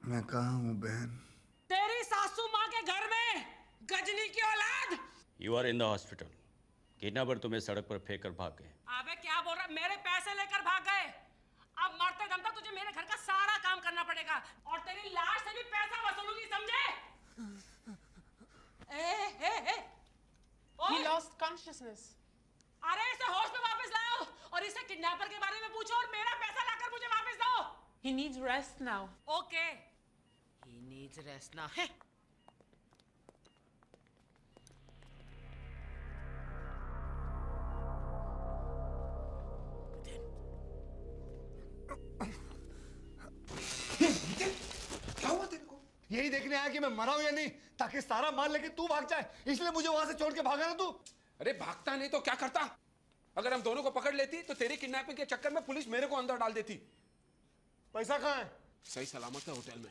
मैं कहाँ हूँ बहन? तेरी सासू माँ के घर में, गजनी की औलाद। You are in the hospital. Kidnapper तुम्हें सड़क पर फेंक कर भाग गए। अबे क्या बोल रहा, मेरे पैसे लेकर भाग गए। अब मरते दम तक तुझे मेरे घर का सारा काम करना पड़ेगा और तेरी लाश से भी पैसा वसूलूंगी, समझे? He lost consciousness. अरे इसे होश में वापस लाओ और इसे किडनैपर के बारे में पूछो और मेरा पैसा लाकर मुझे वापस दो। He needs rest now. Okay. He needs rest now. Hey. क्या हुआ तेरे को? यही देखने आया कि मैं मरा हूं या नहीं, ताकि सारा माल लेके तू भाग जाए, इसलिए मुझे वहां से छोड़ के भागा ना तू। अरे भागता नहीं तो क्या करता? अगर हम दोनों को पकड़ लेती तो तेरी किडनैपिंग के चक्कर में पुलिस मेरे को अंदर डाल देती। पैसा कहाँ है? सही सलामत है होटल में।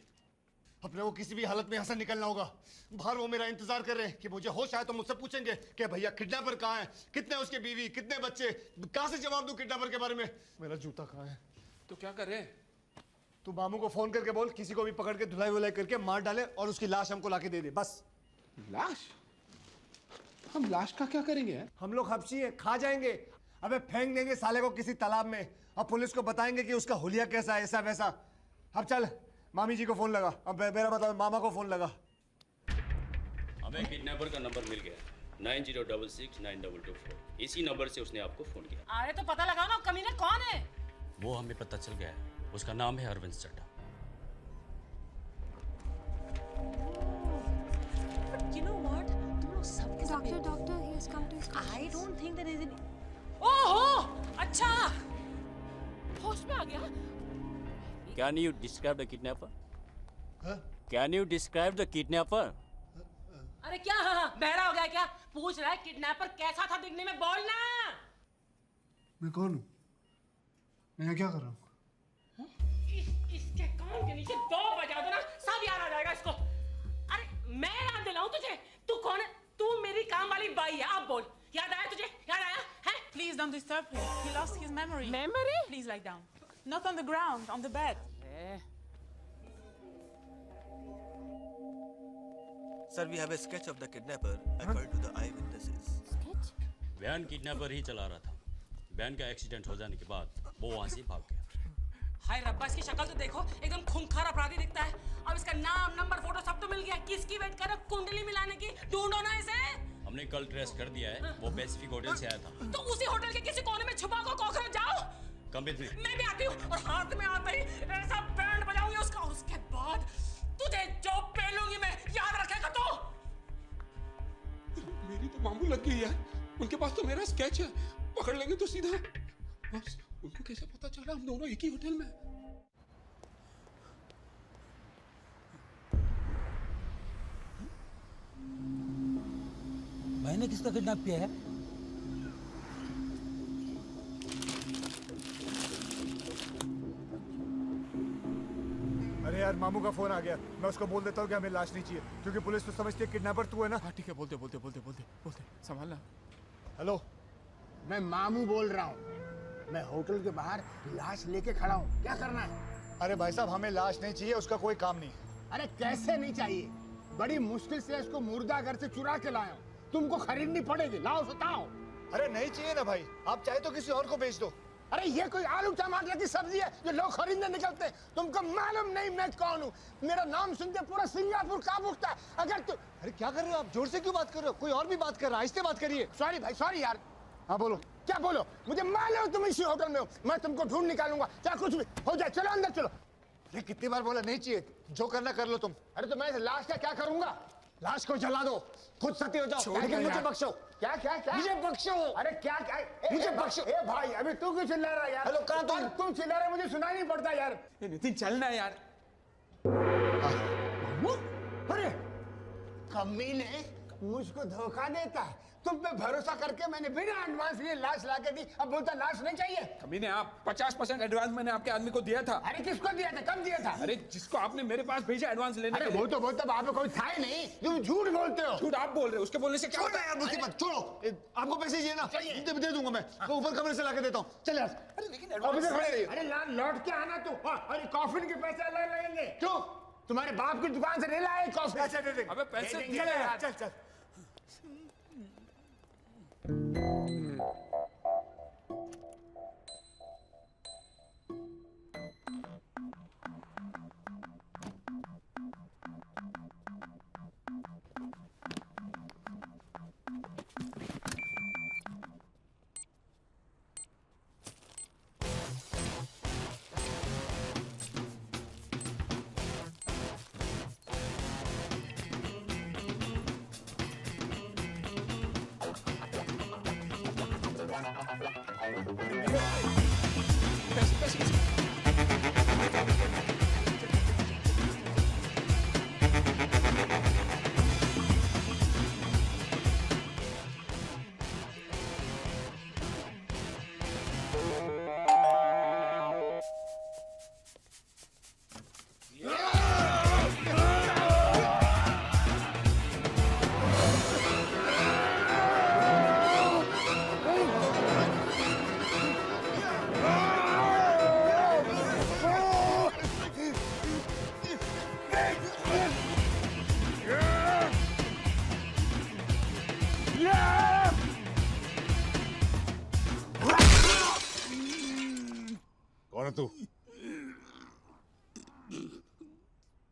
अपने को किसी भी हालत में यहाँ से निकलना होगा। बाहर वो मेरा इंतजार कर रहे हैं कि मुझे होश आए तो मुझसे पूछेंगे कि भैया किडनैपर कहाँ है, कितने उसके बीवी, कितने बच्चे। कहाँ से जवाब दूं किडनैपर के बारे में? मेरा जूता कहाँ है? तो क्या कर रहे हैं? तू मामू को फोन करके बोल किसी को भी पकड़ के धुलाई वुलाई करके मार डाले और उसकी लाश हमको लाके दे दे, बस। लाश? हम लाश का क्या करेंगे? हम लोग हबशी है, खा जाएंगे। अबे फेंक देंगे साले को किसी तालाब में और पुलिस को बताएंगे कि उसका हुलिया कैसा है, ऐसा वैसा। अब चल मामी जी को फोन लगा। अब मेरा बताओ, मामा को फोन लगा। हमें किडनैपर का नंबर मिल गया, 90669224। इसी नंबर से उसने आपको फोन किया। अरे तो पता लगाओ ना कमीना कौन है। वो हमें पता चल गया है, उसका नाम है Arvind Chadha. You know what? तुम लोग सब के सब Doctor, he has come to his conscience. I don't think there is any. ओहो, अच्छा, होश में आ गया। Can you describe the kidnapper? हाँ? Can you describe the kidnapper? अरे क्या बहरा हो गया क्या? पूछ रहा है किडनैपर कैसा था दिखने में, बोलना। मैं कौन हूँ? मैं यहाँ क्या कर रहा हूँ? इसके कान के नीचे 2 बजा दो ना, सब याद आ जाएगा इसको। अरे मैं याद दिलाऊं तुझे? तू कौन है? तू मेरी काम वाली बाई है। अब बोल, याद आया तुझे? याद आया है? Please don't disturb him. He lost his memory. Memory? Please lie down. Not on the ground, on the bed. Sir, we have a sketch of the kidnapper according to the eyewitnesses. Sketch? Van kidnapper ही चला रहा था। Van का accident हो जाने के बाद वो वहां से भाग गया। हाय रब्बा, इसकी शक्ल तो देखो, एकदम खूंखार अपराधी दिखता है। अब इसका नाम, नंबर, फोटो सब तो मिल गया। किसकी वेट कर रहे हो? कुंडली मिलाने की? ढूंढो ना इसे। हमने कल ट्रेस कर दिया है, वो पैसिफिक होटल से आया था। तो उसी होटल के किसी कोने में छुपा को कॉकरोच जाओ। Come with me. मैं भी आती हूँ और हाथ में आते ही ऐसा बैंड बजाऊंगी उसका, और उसके बाद तुझे जो पेलूंगी मैं, याद रखेगा तो। मेरी तो मामू लग गई यार। उनके पास तो मेरा स्केच है, पकड़ लेंगे तो सीधा। बस उनको कैसे पता चला हम दोनों एक ही होटल में? मैंने किसका किडनैप किया है? अरे यार मामू का फोन आ गया। मैं उसको बोल देता हूँ कि हमें लाश नहीं चाहिए, क्योंकि पुलिस तो समझती है किडनैपर तू है ना। हाँ ठीक है, बोलते बोलते बोलते बोलते बोलते संभालना। हेलो, मैं मामू बोल रहा हूँ। मैं होटल के बाहर लाश लेके खड़ा हूँ, क्या करना है? अरे भाई साहब, हमें लाश नहीं चाहिए, उसका कोई काम नहीं है। अरे कैसे नहीं चाहिए? बड़ी मुश्किल से इसको मुर्दा घर से चुरा के लाया हूँ, तुमको खरीदनी पड़ेगी। लाओ बताओ। अरे नहीं चाहिए ना भाई, आप चाहे तो किसी और को बेच दो। अरे ये कोई आलू टमाटर की सब्जी है जो लोग खरीदने निकलते? तुमको मालूम नहीं मैं कौन हूँ? मेरा नाम सुनते पूरा सिंगापुर कांप उठता है। अगर तू... अरे क्या कर रहे हो आप? जोर से क्यों बात कर रहे हो? कोई और भी बात कर रहा है, आहिस्ते बात करिए। सॉरी भाई, सॉरी यार। हाँ बोलो। क्या बोलो? मुझे मालूम तुम इसी होटल में हो, मैं तुमको ढूंढ निकालूंगा, चाहे कुछ भी हो जाए। चलो अंदर चलो। अरे कितनी बार बोला नहीं चाहिए, जो करना कर लो तुम। अरे तो मैं इस लाश का क्या करूंगा? लाश को जला दो, खुद सती हो जाओ, लेकिन मुझे बख्शो। क्या क्या क्या? मुझे बख्शो। अरे क्या क्या? मुझे बख्शो। ए भाई, अभी तू क्यों चिल्ला रहा है यार? हेलो, कहाँ तुम? तुम चिल्ला रहे, मुझे सुनाई नहीं पड़ता यार। नितिन चलना है यार। अरे कमीने मुझको धोखा देता है। तुम पे भरोसा करके मैंने बिना एडवांस लिए लाश लाके दी, अब बोलता लाश नहीं चाहिए। कमीने आप 50% एडवांस मैंने आपके आदमी को दिया था। अरे किसको दिया था? कब दिया था? अरे जिसको आपने मेरे पास भेजा एडवांस लेने अरे के लिए। वो तो बोलता वहां पे कोई था ही नहीं, तुम झूठ बोलते हो। झूठ आप बोल रहे हो, उसके बोलने से क्या छोड़ो यार मुझे मत, छोड़ो। आपको पैसे चाहिए ना? दे दूंगा मैं, ऊपर कमरे से लाके देता हूँ। चल यार। अरे लेकिन एडवांस अरे लौट के आना तू। अरे कॉफिन के पैसे अलग लगेंगे। क्यों? तुम्हारे बाप की दुकान से नहीं लाए कॉफी। अच्छा दे दे। अबे पैसे दे देंगे दे यार। चल चल। कौन है तू?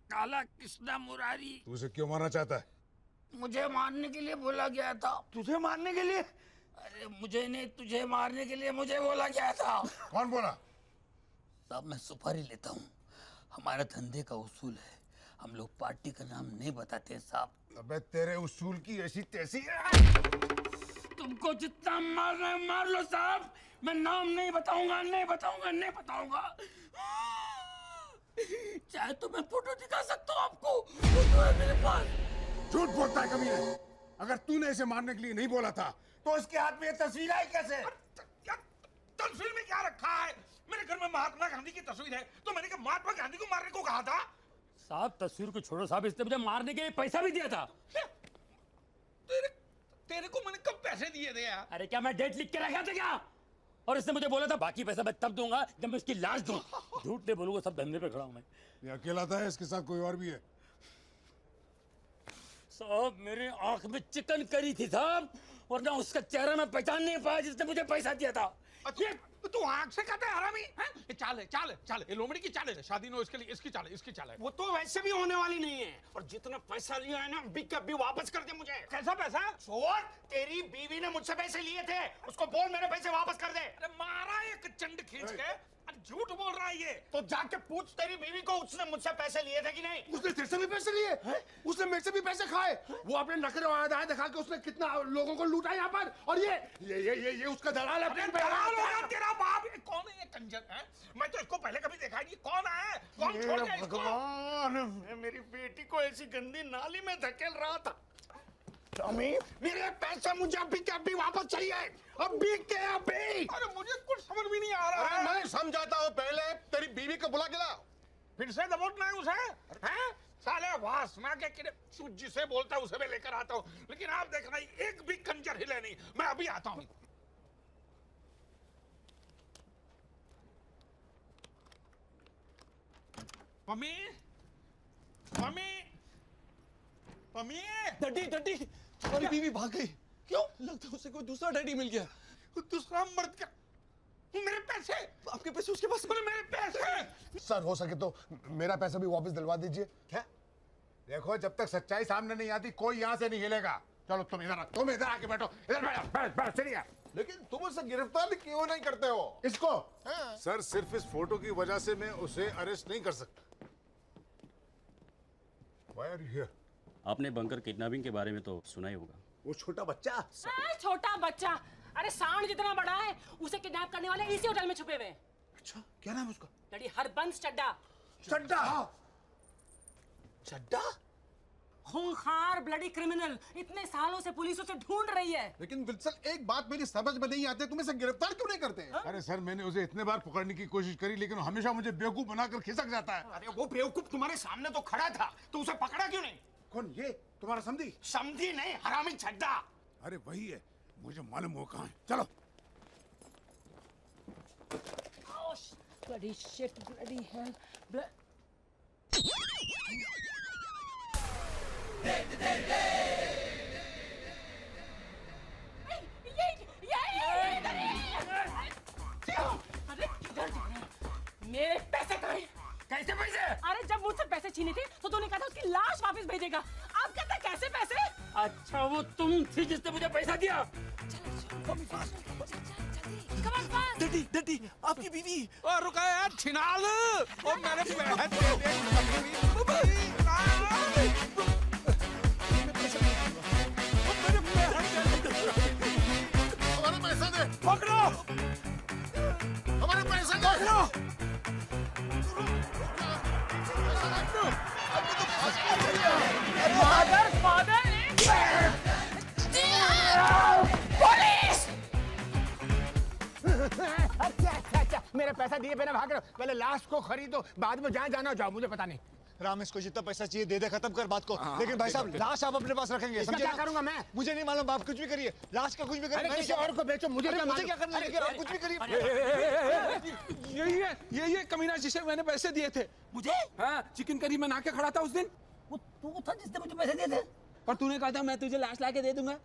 काला कृष्णा मुरारी। तू उसे क्यों मारना चाहता है? मुझे मारने के लिए बोला गया था। तुझे मारने के लिए? अरे मुझे नहीं, तुझे मारने के लिए मुझे बोला गया था। कौन बोला? साहब मैं सुपारी लेता हूँ, हमारा धंधे का उसूल है, हम लोग पार्टी का नाम नहीं बताते साहब। अबे तेरे उसूल की ऐसी तैसी। तुमको जितना मारना है मार लो साहब, मैं नाम नहीं बताऊंगा, नहीं बताऊंगा, नहीं बताऊंगा। चाहे तो मैं फोटो दिखा सकता हूँ आपको, फोटो है मेरे पास। झूठ बोलता है कमीने। अगर तूने इसे मारने के लिए नहीं बोला था तो इसके हाथ में ये तस्वीर आई कैसे? यार तस्वीर में क्या रखा है? मेरे घर में महात्मा गांधी की तस्वीर है, तो मैंने कहा महात्मा गांधी को मारने को कहा था। साहब तस्वीर को छोड़ो साहब, इसने मुझे मारने के लिए पैसा भी दिया था। तेरे को मैंने कब पैसे दिए थे यार? अरे क्या मैं डेट लिख के रखा था क्या? और इसने मुझे बोला था बाकी पैसा मैं तब दूंगा जब मैं इसकी लाश दूं। झूठ नहीं बोलूंगा, सब धंधे पे खड़ा हूं मैं। ये अकेला था, इसके साथ कोई और भी है? साहब मेरे आंख में चिकन करी थी साहब, और ना उसका चेहरा मैं पहचान नहीं पाया जिसने मुझे पैसा दिया था। अच्छा तू आंख से कहता है हरामी हैं? ये चाल है, चाल है, चाल है, ये लोमड़ी की चाल है। शादी नो इसके लिए, इसकी चाल है, इसकी चाल है। वो तो वैसे भी होने वाली नहीं है। और जितना पैसा लिया है ना, बिक के अभी वापस कर दे मुझे। कैसा पैसा? छोड़, तेरी बीवी ने मुझसे पैसे लिए थे, उसको बोल मेरे पैसे वापस कर दे। अरे मारा एक चंड खींच के। अरे झूठ बोल रहा है ये। तो जाके पूछ तेरी बीवी को, उसने मुझसे पैसे लिए थे कि नहीं? उसने तेरे से भी पैसे लिए? उसने मेरे से भी पैसे खाए? वो अपने नखरे और अदाएं दिखा के उसने कितना लोगों को लूटा यहाँ पर। और ये उसका दलाल है। अरे दलाल होगा तेरा बाप। ये कौन है ये कंजर है? मैं तो इसको पहले कभी देखा नहीं। कौन है? कौन छोड़ गया इसको? भगवान, मैं मेरी बेटी को ऐसी गंदी नाली में धकेल रहा था। टॉमी, मेरे पैसे मुझे अभी के अभी वापस चाहिए, अभी के अभी। अरे मुझे कुछ समझ भी नहीं आ रहा अरे है। मैं समझाता हूँ, पहले तेरी बीवी को बुला के लाओ। फिर से दबोचना है उसे? हैं? साले वासना के किरे जिसे बोलता है उसे मैं लेकर आता हूँ, लेकिन आप देख रहे हैं एक भी कंजर हिले नहीं। मैं अभी आता हूँ। Mummy, mummy, mummy. Daddy daddy तुम्हारी बीवी भाग गई। क्यों? लगता है उसे कोई दूसरा डैडी मिल गया। दूसरा मर्द क्या? मेरे पैसे? आपके पैसे उसके पास? मेरे पैसे? सर हो सके तो मेरा पैसा भी वापस दिलवा दीजिए। क्या? देखो जब तक सच्चाई सामने नहीं आती कोई यहाँ से नहीं हिलेगा। चलो तुम इधर आके बैठो। इधर बैठो, चलिए। लेकिन तुम उसे गिरफ्तार क्यों नहीं करते हो? इसको? सर सिर्फ इस फोटो की वजह से मैं उसे अरेस्ट नहीं कर सकता। Why are you here? आपने बंकर किडनैपिंग के बारे में तो सुना ही होगा। वो छोटा बच्चा? छोटा बच्चा, अरे सांड जितना बड़ा है, उसे किडनैप करने वाले इसी होटल में छुपे हुए हैं। अच्छा क्या नाम है उसका? डैडी हरबंस चड्डा। चड्डा? चड्डा? खूंखार ब्लडी क्रिमिनल, इतने सालों से पुलिस उसे ढूंढ रही है। लेकिन विल्सन एक बात मेरी समझ में नहीं आती, तुम इसे गिरफ्तार क्यों नहीं करते? अरे सर मैंने उसे इतने बार पकड़ने की कोशिश करी लेकिन हमेशा मुझे बेवकूफ बनाकर खिसक जाता है। अरे वो बेवकूफ तुम्हारे सामने तो खड़ा था, तो उसे पकड़ा क्यों नहीं? कौन? ये तुम्हारा समधी? समझी नहीं, हरामी छड्डा। अरे वही है, मुझे मालूम हो कहाँ है। चलो। Bloody shit, bloody hell. अरे किधर जा रहे हो? मेरे पैसे कहाँ हैं? कैसे पैसे? अरे जब मुझसे पैसे छीने थे तो तूने कहा था उसकी लाश वापस भेजेगा। अब कहता है कैसे पैसे? अच्छा वो तुम थी जिसने मुझे पैसा दिया। डैडी डैडी आपकी बीवी और रुका यार छिनाल और मेरे बहन दे दे हमारे पैसा दे, पकड़ो हमारे पैसा दे। पकड़ो फादर फादर पुलिस! अच्छा मेरा पैसा दिए बिना भाग रहे हो। पहले लाश को खरीदो, बाद में जहाँ जाना हो जाओ, मुझे पता नहीं। राम इसको जितना पैसा चाहिए दे दे, खत्म कर बात को। लेकिन भाई साहब लाश आप अपने पास रखेंगे, इसका समझे क्या ना? करूंगा मैं? मुझे नहीं मालूम, आप कुछ भी करिए, लाश का कुछ भी अरे करिए। किसी और को बेचो, मुझे क्या मुझे क्या मालूम? करना है, लेकिन आप कुछ भी करिए। ये कमीना जिसे मैंने पैसे दिए थे। मुझे हाँ चिकन करी में नाके खड़ा था उस दिन। वो तू था जिसने मुझे पैसे दिए थे। और तूने कहा था मैं तुझे लाश ला के दे दूंगा।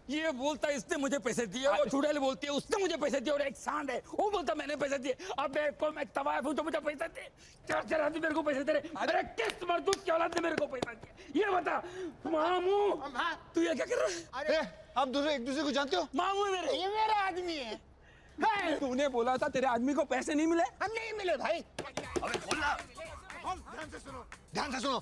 ये बोलता है इसने मुझे पैसे दिए, वो चुड़ैल बोलती है उसने मुझे पैसे दिए, और एक सांड है वो बोलता मैंने पैसे दिए। अब मैं तवायफ हूँ तो मुझे पैसे दे, चार आदमी मेरे को पैसे दे रहे। अरे किस मर्दूद की औलाद ने मेरे को पैसा दिया, ये बता। मामू तू ये क्या कर रहा है? अरे आप दूसरे एक दूसरे को जानते हो? मामू है मेरे। ये मेरा आदमी है। तूने बोला था तेरे आदमी को पैसे नहीं मिले। हम नहीं मिले भाई। ध्यान से सुनो,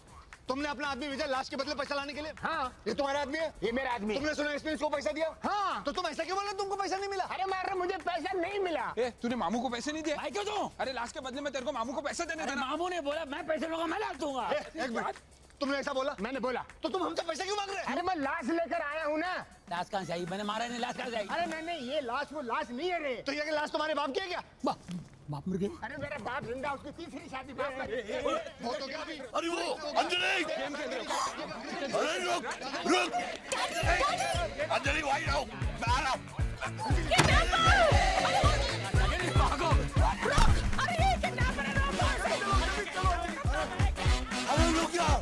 तुमने अपना आदमी भेजा लाश के बदले पैसा लाने के लिए? हाँ ये तुम्हारा आदमी है? ये मेरा आदमी। तुमने सुना इसने इसको पैसा दिया? हाँ तो तुम ऐसा क्यों बोल रहे हो तुमको पैसा नहीं मिला? अरे मार मुझे पैसा नहीं मिला। तूने मामू को पैसे नहीं दिए? भाई क्यों दूं? अरे लाश के बदले में तेरे को मामू को पैसे देने अरे देना। मामू ने बोला मैं पैसे लूंगा, मैं ला दूंगा। एक मिनट, तुमने ऐसा बोला? मैंने बोला। तो तुम हमसे पैसा क्यों मांग रहे हो? अरे मैं लाश लेकर आया हूँ ना। लाश कहाँ से आई? मैंने मारा नहीं, लाश कहाँ से आई? अरे नहीं ये लाश वो लाश नहीं है रे। तो ये कि लाश तुम्हारे बाप की है क्या? बाप मर गए। अरे मेरा बाप जिंदा, उसकी तीसरी शादी बाप का। वो तो क्या अभी? अरे वो अंजलि अरे रुक रुक अंजलि वहीं रहो, मैं आ रहा हूँ। अरे ये किडनैपर है, अरे रुक जाओ।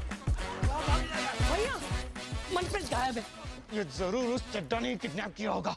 भैया मनप्रीत गायब है। ये जरूर उस चड्डा ने किडनैप किया होगा।